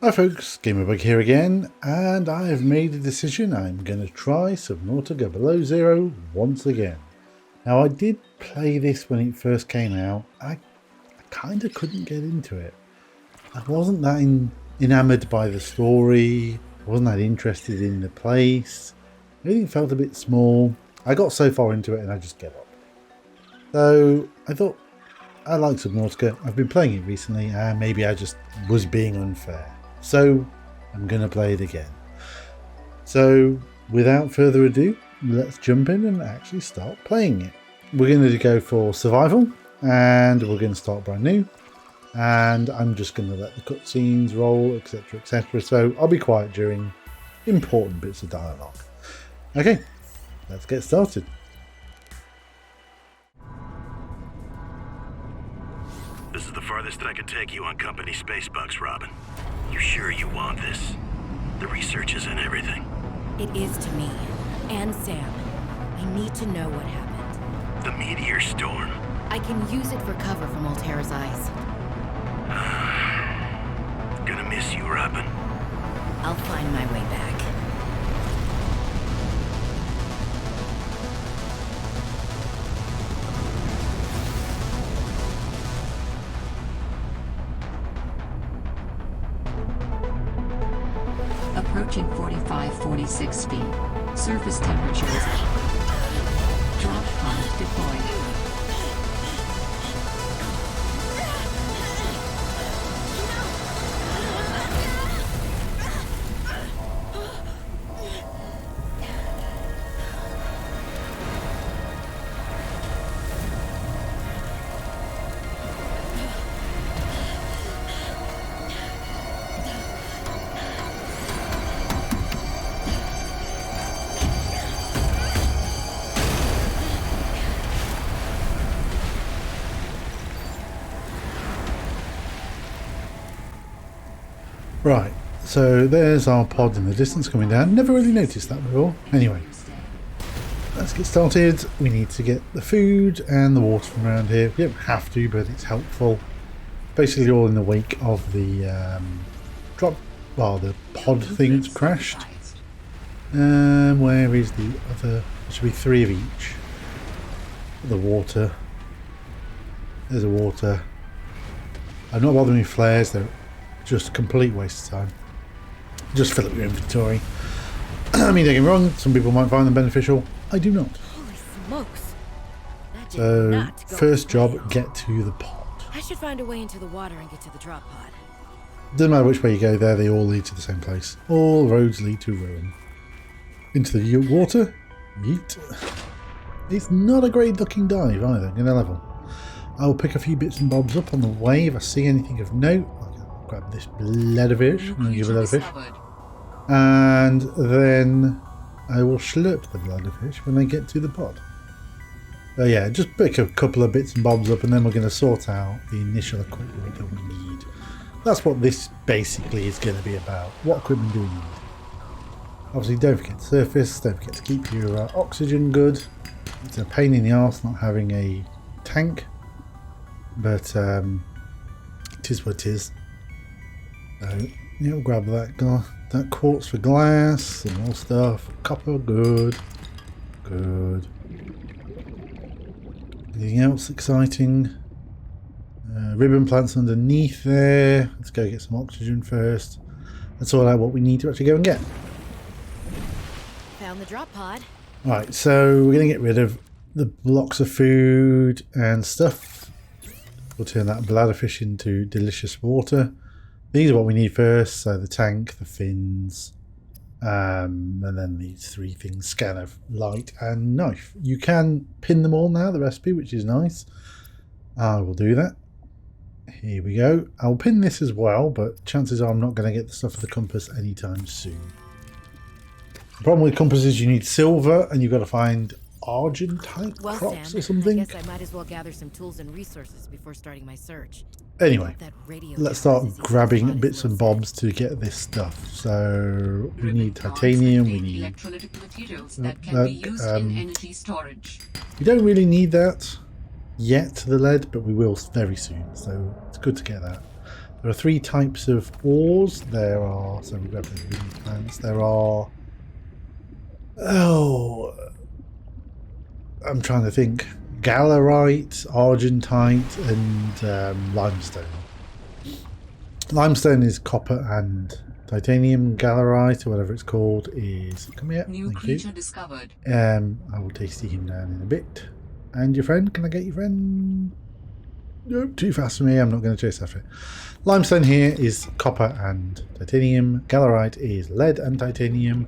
Hi folks, Gamerbug here again, and I have made a decision. I'm going to try Subnautica Below Zero once again. Now I did play this when it first came out. I kind of couldn't get into it. I wasn't that enamoured by the story, I wasn't that interested in the place. Everything felt a bit small. I got so far into it and I just gave up. So I thought, I like Subnautica, I've been playing it recently and maybe I just was being unfair. So I'm going to play it again. So without further ado, let's jump in and actually start playing it. We're going to go for survival and we're going to start brand new. And I'm just going to let the cutscenes roll, etc, etc. So I'll be quiet during important bits of dialogue. Okay, let's get started. This is the farthest I can take you on company space bucks, Robyn. You sure you want this? The research is in everything. It is to me. And Sam. I need to know what happened. The meteor storm. I can use it for cover from Altera's eyes. Gonna miss you, Robyn. I'll find my way back. Approaching 45-46 feet. Surface temperatures. Drop pod deployed. Right, so there's our pod in the distance coming down. Never really noticed that before. Anyway, let's get started. We need to get the food and the water from around here. We don't have to, but it's helpful. Basically all in the wake of the the pod thing that's crashed. Where is the other? There should be 3 of each. The water. There's a water. I'm not bothering with flares, they're just a complete waste of time. Just fill up your inventory. I mean, don't get me wrong, some people might find them beneficial. I do not. Holy smokes. That did So, not go first as job, planned. get to the pod. I should find a way into the water and get to the drop pod. Doesn't matter which way you go there, they all lead to the same place. All roads lead to ruin. Into the water. Yeet. It's not a great looking dive either, in a level. I will pick a few bits and bobs up on the way if I see anything of note. I'll grab this leatherfish. I'm going to give a leatherfish. And then I will slurp the leatherfish when I get to the pod. So yeah, just pick a couple of bits and bobs up and then we're going to sort out the initial equipment that we need. That's what this basically is going to be about. What equipment do we need? Obviously don't forget the surface, don't forget to keep your oxygen good. It's a pain in the arse not having a tank, but it is what it is. So yeah, we'll grab that quartz for glass, some more stuff, copper, good. Anything else exciting? Ribbon plants underneath there. Let's go get some oxygen first. That's all out what we need to actually go and get. Found the drop pod. Right, so we're going to get rid of the blocks of food and stuff. We'll turn that bladderfish into delicious water. These are what we need first. So the tank, the fins, and then these 3 things: scanner, light, and knife. You can pin them all now, the recipe, which is nice. I will do that. Here we go. I'll pin this as well, but chances are I'm not going to get the stuff for the compass anytime soon. The problem with compass is you need silver, and you've got to find argentite crops Sam, or something. I guess I might as well gather some tools and resources before starting my search. Anyway, That radio let's start tower says grabbing it's bits and bobs to get this stuff. So we need titanium, we need electrolytic materials that can be used in energy storage. we don't really need that yet, the lead, but we will very soon, so it's good to get that. There are 3 types of ores. There are, so we grab the wooden plants. There are, I'm trying to think. Galerite, argentite, and limestone. Limestone is copper and titanium. Galerite, or whatever it's called, is... Come here. New creature discovered. I will tasty him down in a bit. And your friend? Can I get your friend? Nope, too fast for me. I'm not going to chase after it. Limestone here is copper and titanium. Galerite is lead and titanium.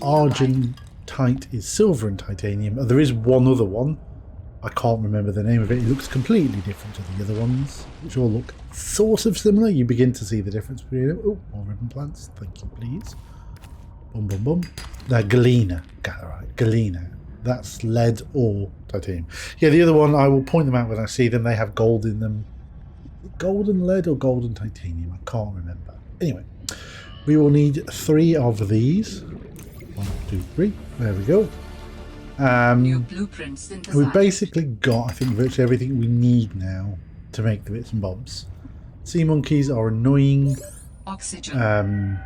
Argentite is silver and titanium. There is one other one. I can't remember the name of it. It looks completely different to the other ones, which all look sort of similar. You begin to see the difference between them. Oh, more ribbon plants. Thank you, please. Boom, boom, boom. Galena. Galerite. Galena. That's lead or titanium. Yeah, the other one, I will point them out when I see them. They have gold in them. Golden lead or golden titanium? I can't remember. Anyway, we will need 3 of these. 1, 2, 3. There we go. New blueprint synthesized. We've basically got, I think, virtually everything we need now to make the bits and bobs. Sea monkeys are annoying. Oxygen.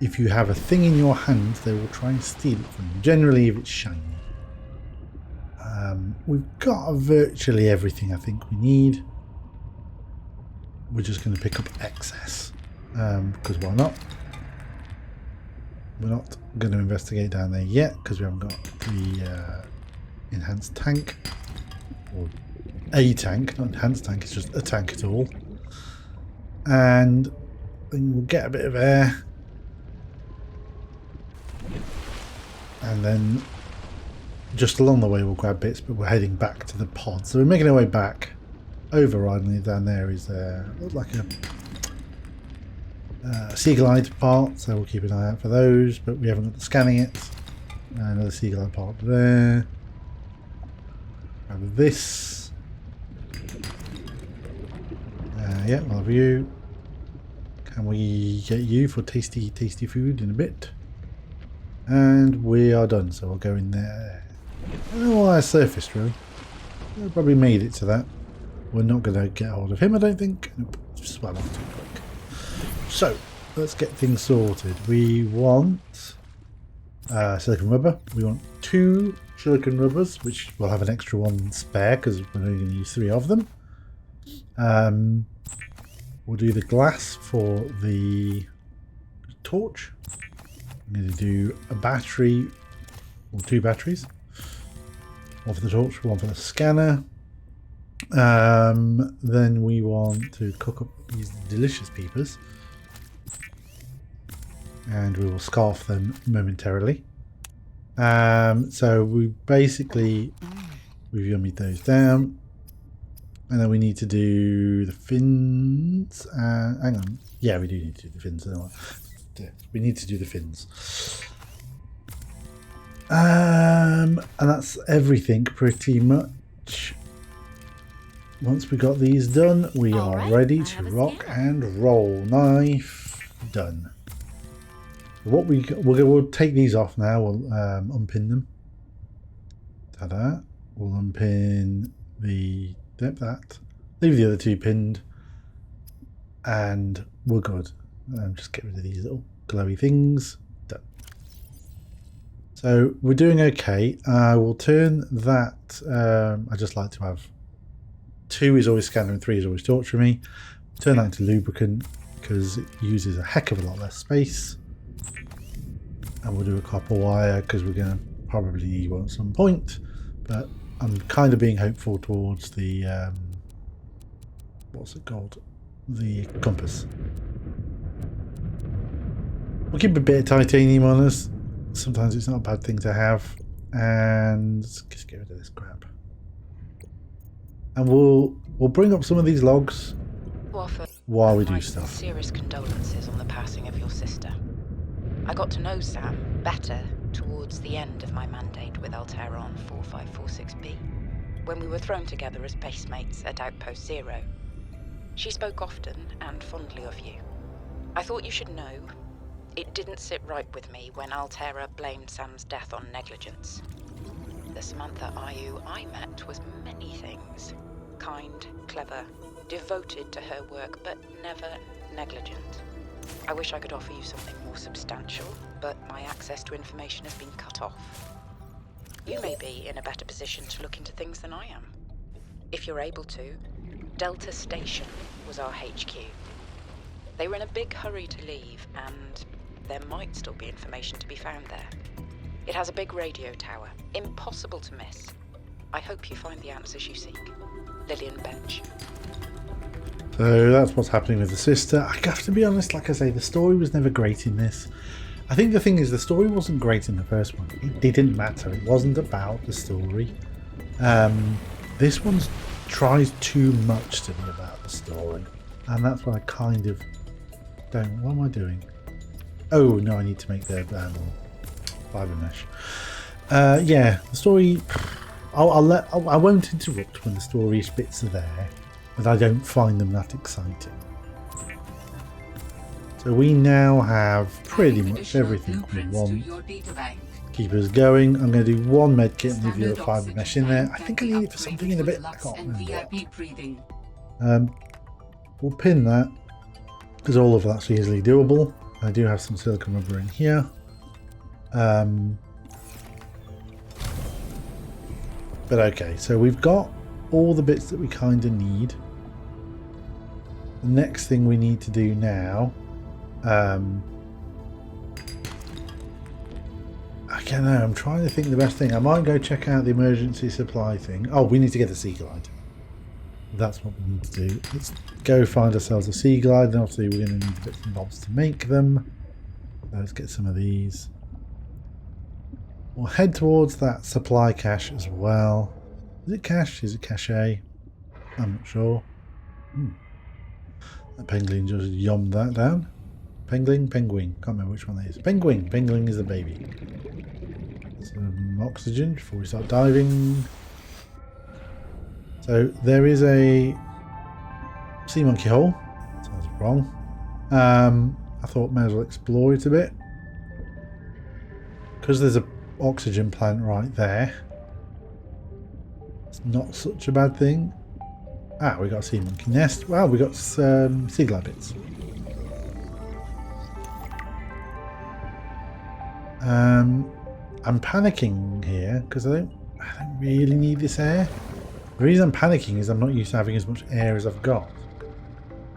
If you have a thing in your hand, they will try and steal it from you. Generally, if it's shiny. We've got virtually everything I think we need. We're just going to pick up excess. Because why not? We're not going to investigate down there yet because we haven't got the enhanced tank. Or a tank, not enhanced tank, it's just a tank at all. And then we'll get a bit of air. And then just along the way we'll grab bits, but we're heading back to the pod. So we're making our way back. Overridingly down there is looks like a sea glide part, so we'll keep an eye out for those, but we haven't got the scanning yet. Another sea glide part there. Grab this. Yeah, we'll have you. Can we get you for tasty food in a bit? And we are done, so we'll go in there. I don't know why I surfaced, really. I probably made it to that. We're not going to get hold of him, I don't think. Nope, just swam off too quick. So, let's get things sorted. We want silicon rubber. We want 2 silicon rubbers, which we'll have an extra one spare because we're only going to use 3 of them. We'll do the glass for the torch. I'm going to do a battery, or 2 batteries. One for the torch, one for the scanner. Then we want to cook up these delicious peepers. And we will scarf them momentarily. So we basically, we've yummied those down. And then we need to do the fins. Hang on. Yeah, we do need to do the fins. We need to do the fins. And that's everything pretty much. Once we got these done, we are ready to rock and roll. Knife done. What we'll take these off now. We'll unpin them. Ta-da! We'll unpin the that. Leave the other 2 pinned, and we're good. Just get rid of these little glowy things. Done. So we're doing okay. I will turn that. I just like to have 2 is always scanner and 3 is always torture me. Turn that into lubricant because it uses a heck of a lot less space. And we'll do a copper wire because we're going to probably need one at some point. But I'm kind of being hopeful towards the what's it called? The compass. We'll keep a bit of titanium on us. Sometimes it's not a bad thing to have. And let's just get rid of this crap. And we'll bring up some of these logs while we do stuff. Serious condolences on the passing of your sister. I got to know Sam better towards the end of my mandate with Altera on 4546B, when we were thrown together as basemates at Outpost Zero. She spoke often and fondly of you. I thought you should know, it didn't sit right with me when Altera blamed Sam's death on negligence. The Samantha Ayu I met was many things. Kind, clever, devoted to her work, but never negligent. I wish I could offer you something more substantial, but my access to information has been cut off. You may be in a better position to look into things than I am. If you're able to, Delta Station was our HQ. They were in a big hurry to leave, and there might still be information to be found there. It has a big radio tower, impossible to miss. I hope you find the answers you seek. Lillian Bench. So that's what's happening with the sister. I have to be honest, like I say, the story was never great in this. I think the thing is, the story wasn't great in the first one. It didn't matter. It wasn't about the story. This one tries too much to be about the story. And that's what I kind of don't... What am I doing? Oh, no, I need to make the fibre mesh. Yeah, the story... I won't interrupt when the story bits are there, but I don't find them that exciting. So we now have pretty much everything we want. Keep us going. I'm going to do one medkit and leave you a fibre mesh in there. I think I need it for something in a bit. I can't remember. We'll pin that because all of that's easily doable. I do have some silicone rubber in here. But okay, so we've got all the bits that we kind of need. The next thing we need to do now, I don't know, I'm trying to think the best thing. I might go check out the emergency supply thing. Oh, we need to get a sea glide. That's what we need to do. Let's go find ourselves a sea glide, and obviously we're going to need bits and bobs to make them. Let's get some of these. We'll head towards that supply cache as well. Is it cache? Is it cache? I'm not sure. That penguin just yommed that down. Penguin? Penguin. Can't remember which one that is. Penguin. Penguin is the baby. Some oxygen before we start diving. So there is a sea monkey hole. Sounds wrong. I thought may as well explore it a bit. Because there's a oxygen plant right there. It's not such a bad thing. Ah, we got a sea monkey nest. Wow, we got sea glide bits. I'm panicking here because I don't really need this air. The reason I'm panicking is I'm not used to having as much air as I've got.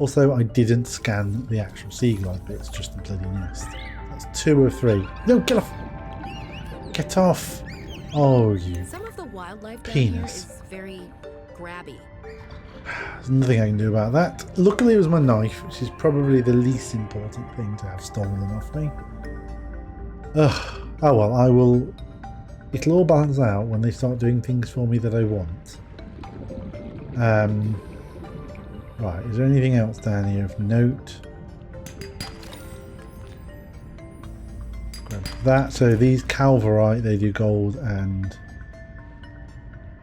Also, I didn't scan the actual sea glide bits, just the bloody nest. That's 2 of 3. No, get off! Get off! Oh, you Some of the wildlife down penis. here is very grabby. There's nothing I can do about that. Luckily it was my knife, which is probably the least important thing to have stolen off me. Ugh. Oh well, I will... It'll all balance out when they start doing things for me that I want. Right, is there anything else down here of note? Grab that. So these Calvarite, they do gold and...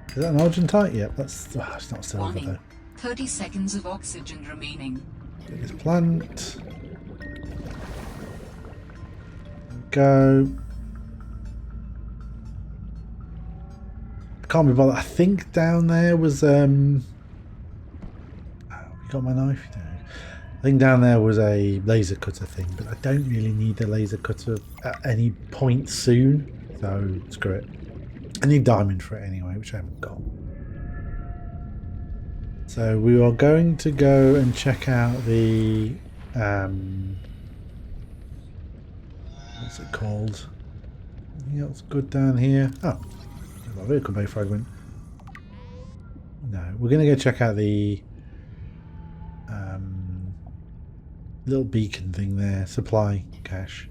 Is that an Argentite? Yep, that's... Oh, it's not silver though. 30 seconds of oxygen remaining. Get this plant. Go. I can't be bothered. I think down there was you got my knife? No. I think down there was a laser cutter thing, but I don't really need a laser cutter at any point soon, so screw it. I need diamond for it anyway, which I haven't got. So we are going to go and check out the what's it called? Anything else good down here? Oh, a vehicle bay fragment. No, we're going to go check out the little beacon thing there, supply cache.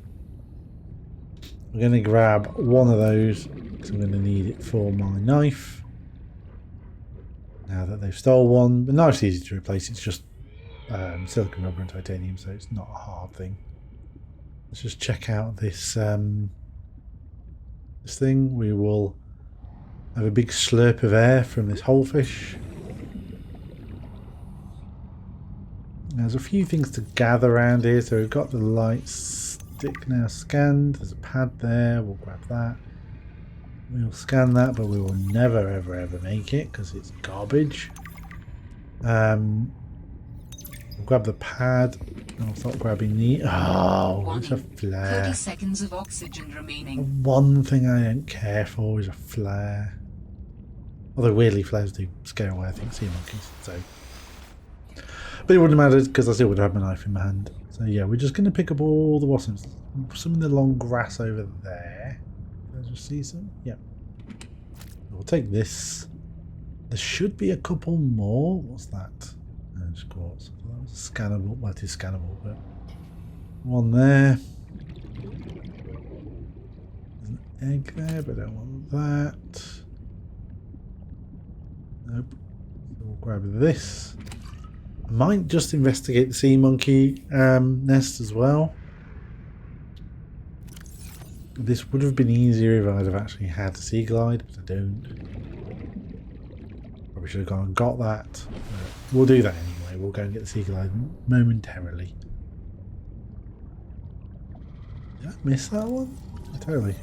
We're going to grab one of those because I'm going to need it for my knife. Now that they've stole one, the knife's easy to replace. It's just silicone rubber and titanium, so it's not a hard thing. Let's just check out this this thing. We will have a big slurp of air from this holefish. There's a few things to gather around here. So we've got the light stick now scanned. There's a pad there. We'll grab that. We'll scan that, but we will never, ever, ever make it because it's garbage. I'll grab the pad. I'll start grabbing the... Oh, it's a Warning. flare. 30 seconds of oxygen remaining. One thing I don't care for is a flare. Although weirdly flares do scare away, I think, sea monkeys. So, but it wouldn't have mattered because I still would have had my knife in my hand. So yeah, we're just going to pick up all the blossoms. Some in the long grass over there. Can I just see some? Yep. We'll take this. There should be a couple more. What's that? Just quartz. That was scannable. Well, it is scannable, but one there. There's an egg there, but I don't want that. Nope. So we'll grab this. I might just investigate the sea monkey nest as well. This would have been easier if I'd have actually had a sea glide, but I don't. Probably should have gone and got that. But we'll do that anyway. We'll go and get the sea glide momentarily. Did I miss that one? Totally.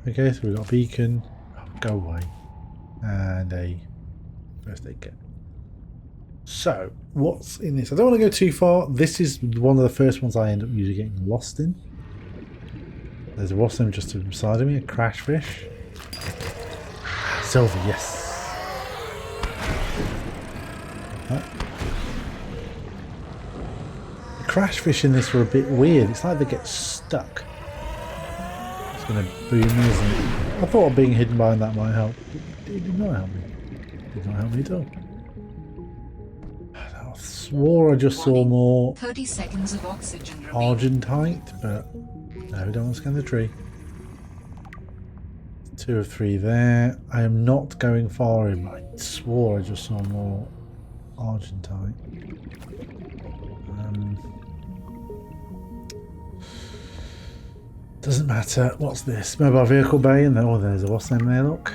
Okay, so we've got a beacon. Oh, go away. And a first aid kit. So, what's in this? I don't want to go too far. This is one of the first ones I end up usually getting lost in. There's a blossom just to the side of me, a crash fish. Silver, yes. The crash fish in this were a bit weird. It's like they get stuck. It's going to boom me, isn't it? I thought being hidden behind that might help. It did not help me. It did not help me at all. I swore I just saw more 30 seconds of oxygen remaining. Argentite, but no, we don't want to scan the tree. 2 of 3 there. I am not going far in. I swore I just saw more Argentite. Doesn't matter. What's this? Mobile vehicle bay, and oh, there's a what's name there, look.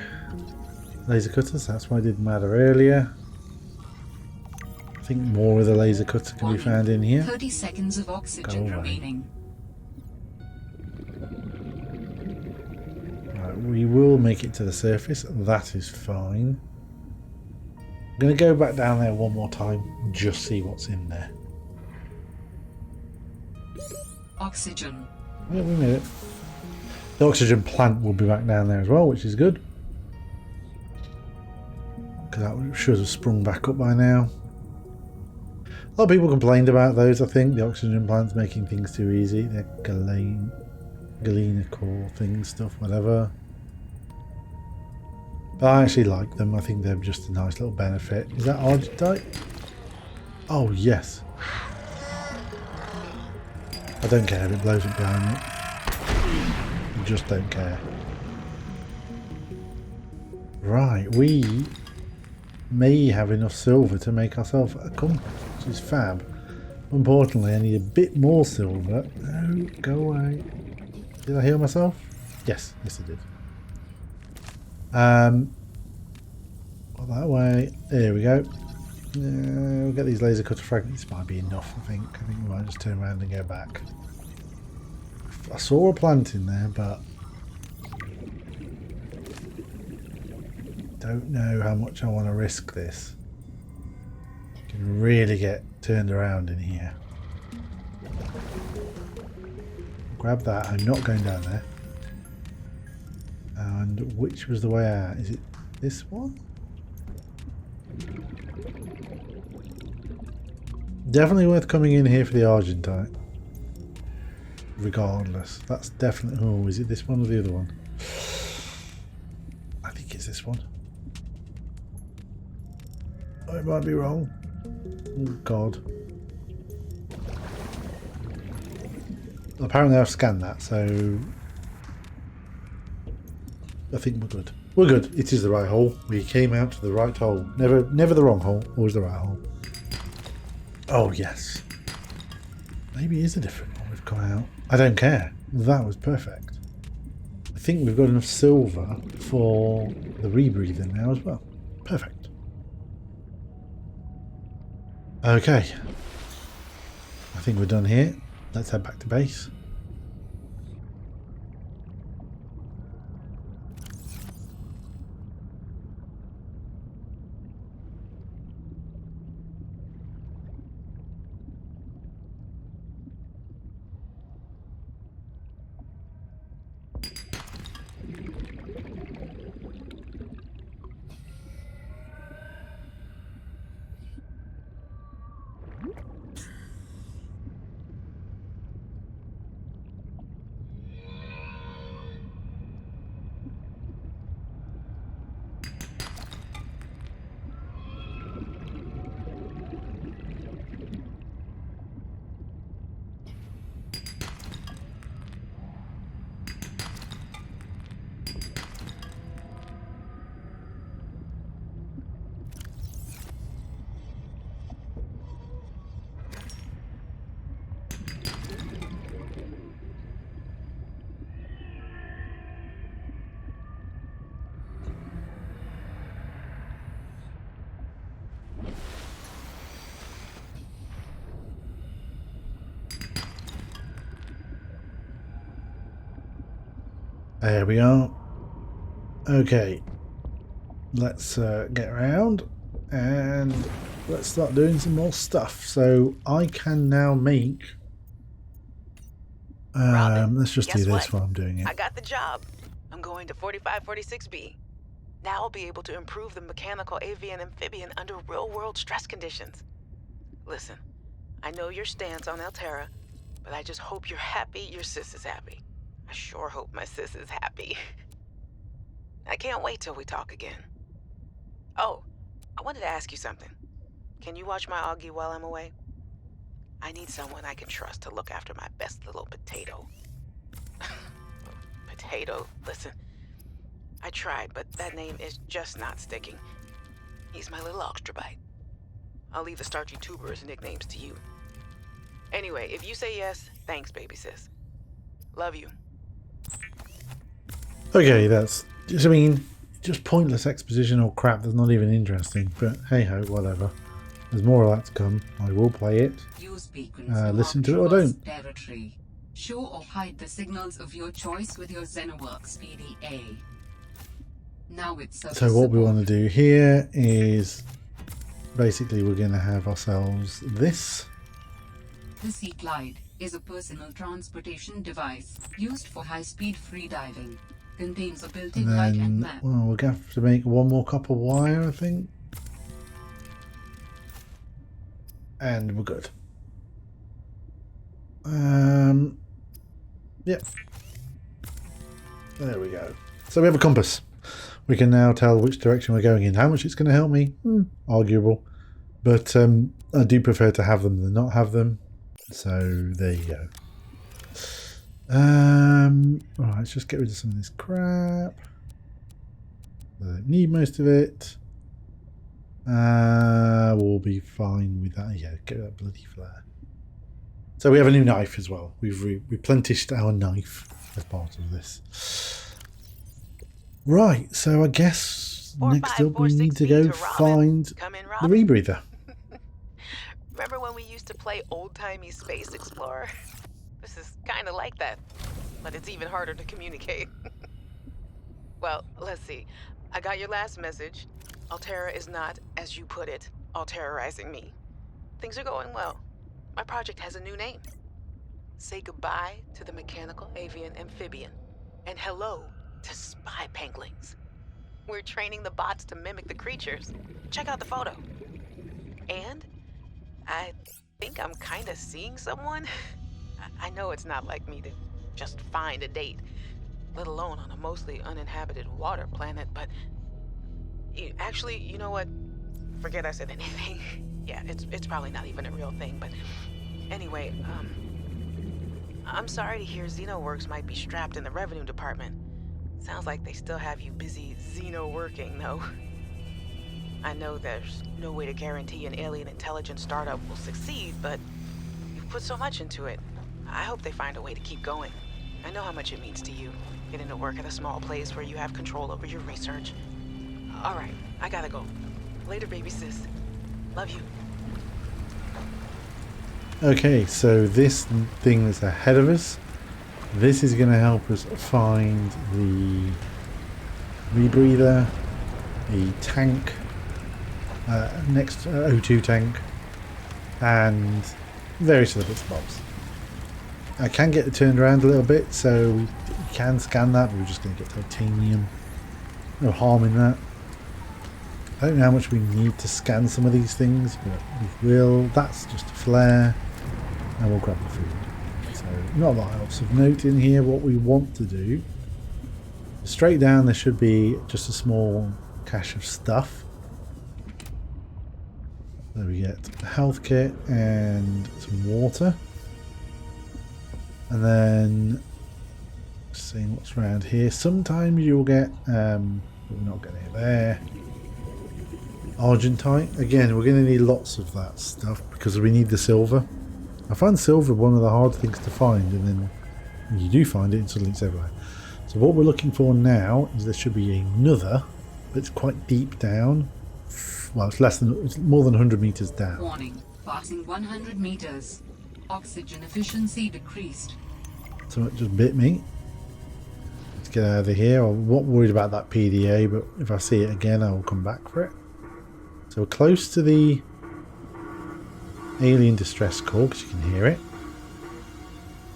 Laser cutters, that's why it didn't matter earlier. I think more of the laser cutter can be found in here. 30 seconds of oxygen remaining. Right, we will make it to the surface. That is fine. I'm going to go back down there one more time and just see what's in there. Oxygen. Yeah, we made it. The oxygen plant will be back down there as well, which is good. Because that should have sprung back up by now. A lot of people complained about those, I think. The oxygen plants making things too easy. They're galena core things, stuff, whatever. But I actually like them. I think they're just a nice little benefit. Is that Argentite? Oh, yes. I don't care if it blows up behind me. I just don't care. Right, we may have enough silver to make ourselves a compass, which is fab. Importantly, I need a bit more silver. No, go away. Did I heal myself? Yes, yes I did. Well, that way. There we go. We'll get these laser cutter fragments. This might be enough, I think. I think we might just turn around and go back. I saw a plant in there, but don't know how much I want to risk this. Can really get turned around in here. Grab that. I'm not going down there. And which was the way out? Is it this one? Definitely worth coming in here for the Argentite. Regardless. That's definitely... Oh, is it this one or the other one? I think it's this one. I might be wrong. Oh, God. Apparently I've scanned that, so... I think we're good. We're good. It is the right hole. We came out to the right hole. Never the wrong hole. Always the right hole. Oh, yes. Maybe it is a different one we've come out. I don't care. That was perfect. I think we've got enough silver for the rebreathing now as well. Perfect. Okay. I think we're done here. Let's head back to base. There we are. Okay. Let's get around and let's start doing some more stuff. So I can now make... Robyn, let's just do guess this what? while I'm doing it. I got the job. I'm going to 4546B. Now I'll be able to improve the mechanical avian amphibian under real-world stress conditions. Listen, I know your stance on Alterra, but I just hope you're happy your sis is happy. I sure hope my sis is happy. I can't wait till we talk again. Oh, I wanted to ask you something. Can you watch my Augie while I'm away? I need someone I can trust to look after my best little potato. Potato, listen. I tried, but that name is just not sticking. He's my little oxtrabite. I'll leave the starchy tubers nicknames to you. Anyway, if you say yes, thanks, baby sis. Love you. Okay, that's just, I mean, just pointless exposition or crap that's not even interesting. But hey ho, whatever. There's more of that to come. I will play it. Listen to it or don't. Territory. Show or hide the signals of your choice with your Xenoworks PDA. Now it's so what we want to do here is basically we're going to have ourselves this. The Sea Glide is a personal transportation device used for high-speed freediving. Contains a built-in light and map. Well, we're going to have to make one more copper wire, I think. And we're good. Yep. There we go. So we have a compass. We can now tell which direction we're going in. How much it's going to help me? Arguable. But I do prefer to have them than not have them. So there you go. Alright, let's just get rid of some of this crap. I don't need most of it. We'll be fine with that. Yeah, get that bloody flare. So we have a new knife as well. We've replenished our knife as part of this. Right, so I guess next up we need to go find the Rebreather. Remember when we used to play old-timey Space Explorer? This is kind of like that, but it's even harder to communicate. Well, let's see. I got your last message. Alterra is not, as you put it, all-terrorizing me. Things are going well. My project has a new name. Say goodbye to the mechanical avian amphibian, and hello to spy penguins. We're training the bots to mimic the creatures. Check out the photo. And I think I'm kind of seeing someone. I know it's not like me to just find a date, let alone on a mostly uninhabited water planet, but actually, you know what? Forget I said anything. Yeah, it's probably not even a real thing, but anyway, I'm sorry to hear Xenoworks might be strapped in the revenue department. Sounds like they still have you busy Xeno-working, though. I know there's no way to guarantee an alien intelligence startup will succeed, but you've put so much into it. I hope they find a way to keep going. I know how much it means to you, getting to work at a small place where you have control over your research. All right, I gotta go. Later, baby sis. Love you. Okay, so this thing that's ahead of us, this is going to help us find the Rebreather, the tank, next O2 tank, and various other bits and bobs. I can get it turned around a little bit, so we can scan that, but we're just going to get titanium. No harm in that. I don't know how much we need to scan some of these things, but we will. That's just a flare, and we'll grab the food. So not a lot else of note in here. What we want to do, straight down there should be just a small cache of stuff. So we get a health kit and some water. And then seeing what's around here. Sometimes you'll get we're not getting it there. Argentite. Again, we're going to need lots of that stuff because we need the silver. I find silver one of the hard things to find, and then when you do find it, suddenly it's everywhere. So what we're looking for now is there should be another that's quite deep down. Well, it's more than 100 meters down. Warning, passing 100 meters. Oxygen efficiency decreased. So it just bit me. Let's get out of here. I'm not worried about that PDA, but if I see it again, I will come back for it. So we're close to the alien distress call, because you can hear it.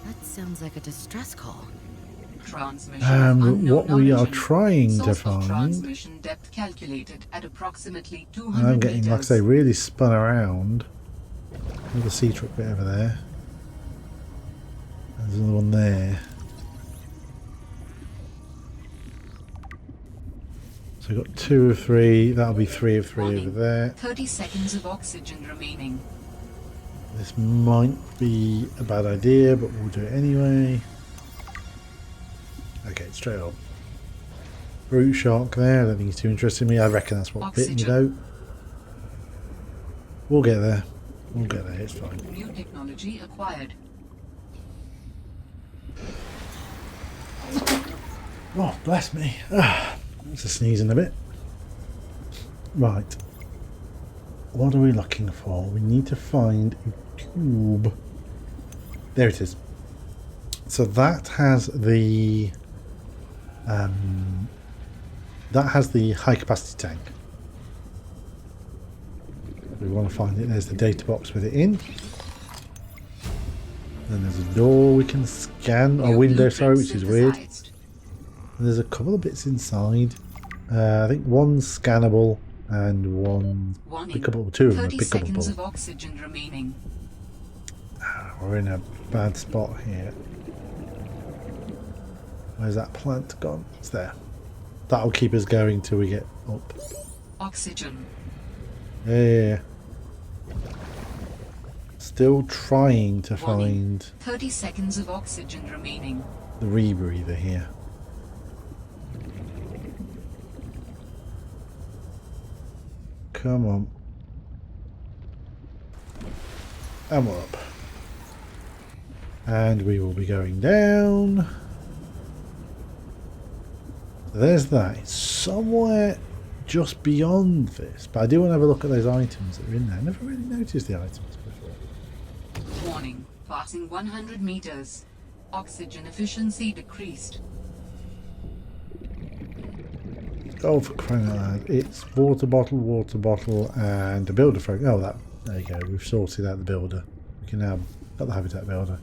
That sounds like a distress call. Transmission What we are origin. trying to Source of find, transmission depth calculated at approximately 200 and I'm getting, like I meters. say, really spun around. Another sea truck bit over there. There's another one there. So we've got 2 of 3. That'll be 3 of 3 Warning. over there. 30 seconds of oxygen remaining. This might be a bad idea, but we'll do it anyway. Okay, straight up. Brute shark there. I don't think he's too interested in me. I reckon that's what bit me though. We'll get there. We'll get there. It's fine. New technology acquired. Oh, bless me. That's a sneezing a bit. Right. What are we looking for? We need to find a tube. There it is. So that has the high capacity tank. We want to find it. There's the data box with it in. Then there's a door we can scan, a window, sorry, which is weird. And there's a couple of bits inside. I think one's scannable and one pickable. 2 of them are 30 seconds of pickable. oxygen remaining. We're in a bad spot here. Where's that plant gone? It's there. That'll keep us going till we get up. Oxygen. Yeah. Still trying to Warning. find 30 seconds of oxygen remaining. the rebreather here. Come on. And we're up. And we will be going down. There's that. It's somewhere just beyond this. But I do want to have a look at those items that are in there. I never really noticed the items before. Warning. Passing 100 meters. Oxygen efficiency decreased. Oh, for crying out loud. It's water bottle, and a builder frag. Oh, that. There you go. We've sorted out the builder. We can now got the habitat builder.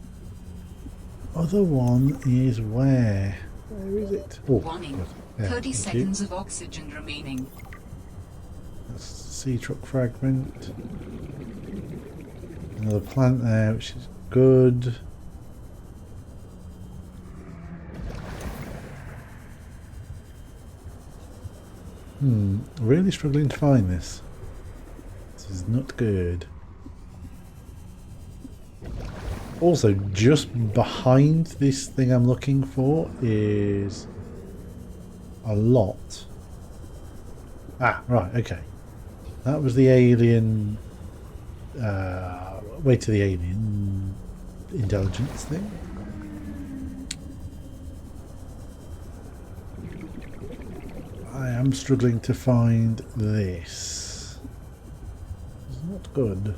Other one is where? Where is it? Oh, Warning. good. Yeah, 30 thank seconds you. of oxygen remaining. That's the sea truck fragment. Another plant there, which is good. Really struggling to find this. This is not good. Also, just behind this thing I'm looking for is a lot. Ah, right, okay. That was the alien... way to the alien intelligence thing. I am struggling to find this. It's not good.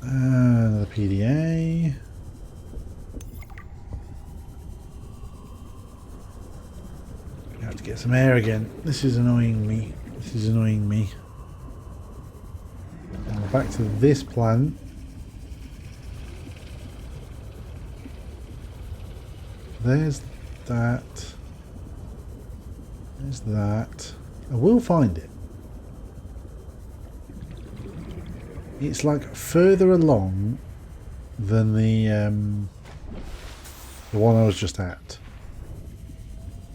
Another PDA. I have to get some air again. This is annoying me. This is annoying me. And we're back to this plant. There's that. There's that. I will find it. It's like further along than the one I was just at.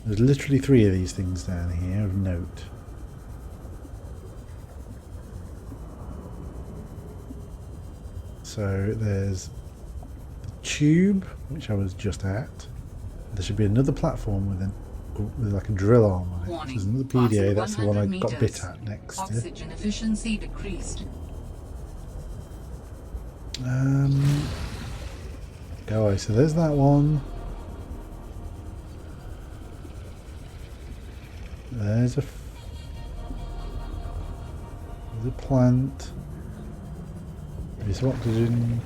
There's literally 3 of these things down here of note. So there's the tube, which I was just at. There should be another platform with like a drill arm on it. Warning. There's another PDA, that's the one I 100 got bit meters. at next. Oxygen efficiency decreased. Go away. So there's that one. There's a plant. There's oxygen.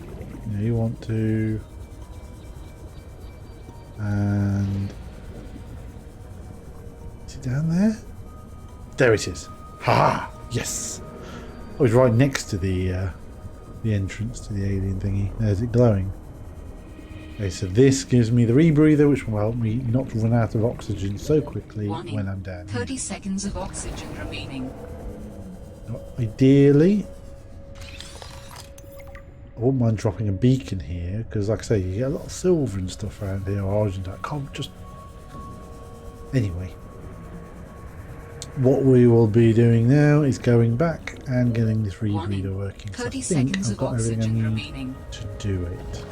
You want to... And... Is it down there? There it is. Ha! Yes! I was right next to the entrance to the alien thingy. There's it glowing. Okay, so this gives me the rebreather, which will help me not run out of oxygen so quickly when I'm down here. 30 seconds of oxygen remaining. Ideally, I wouldn't mind dropping a beacon here, because like I say, you get a lot of silver and stuff around here, or argent. I can't just... Anyway. What we will be doing now is going back and getting this rebreather working. So I think I've got everything I need to do it.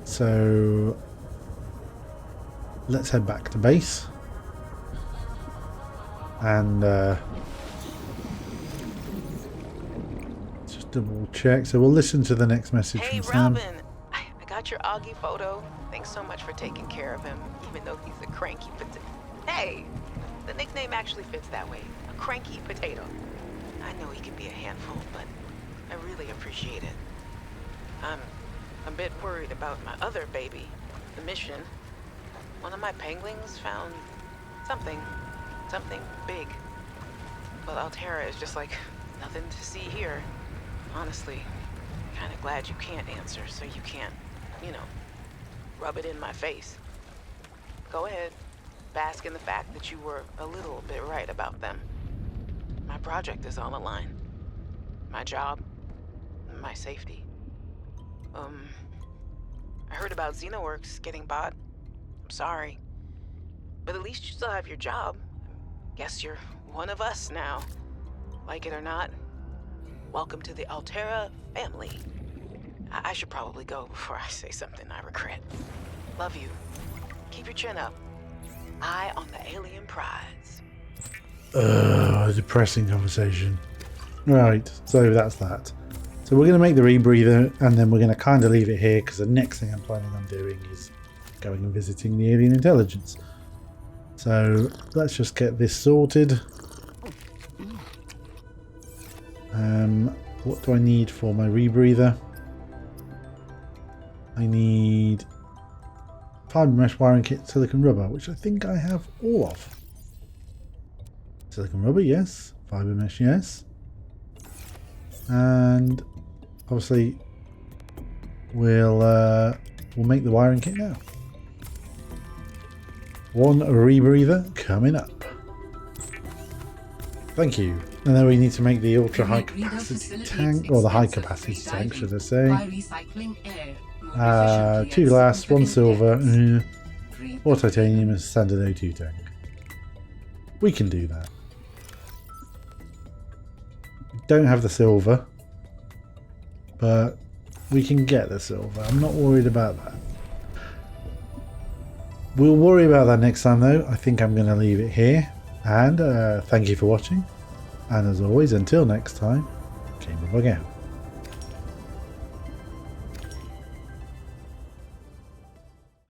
So let's head back to base and just double check. So we'll listen to the next message Hey, from Sam. Robyn, I got your Augie photo. Thanks so much for taking care of him, even though he's a cranky potato. Hey, the nickname actually fits that way. A cranky potato. I know he can be a handful, but I really appreciate it. I'm a bit worried about my other baby, the mission. One of my penguins found something big. But Altera is just like nothing to see here. Honestly, kind of glad you can't answer, so you can't, you know, rub it in my face. Go ahead, bask in the fact that you were a little bit right about them. My project is on the line. My job, my safety. I heard about Xenoworks getting bought. I'm sorry. But at least you still have your job. Guess you're one of us now. Like it or not, welcome to the Altera family. I should probably go before I say something I regret. Love you. Keep your chin up. Eye on the alien prize. A depressing conversation. Right, so that's that. So we're going to make the rebreather and then we're going to kind of leave it here because the next thing I'm planning on doing is going and visiting the alien intelligence. So let's just get this sorted. What do I need for my rebreather? I need fiber mesh wiring kit, silicon rubber, which I think I have all of. Silicon rubber, yes. Fiber mesh, yes. And obviously we'll make the wiring kit now. One rebreather coming up. Thank you. And then we need to make the ultra high capacity tank, or the high capacity tank, should I say. 2 glass, 1 silver, 4 titanium, and standard O2 tank. We can do that. Don't have the silver, but we can get the silver. I'm not worried about that. We'll worry about that next time though. I think I'm going to leave it here. And thank you for watching. And as always, until next time, Gamerbug out.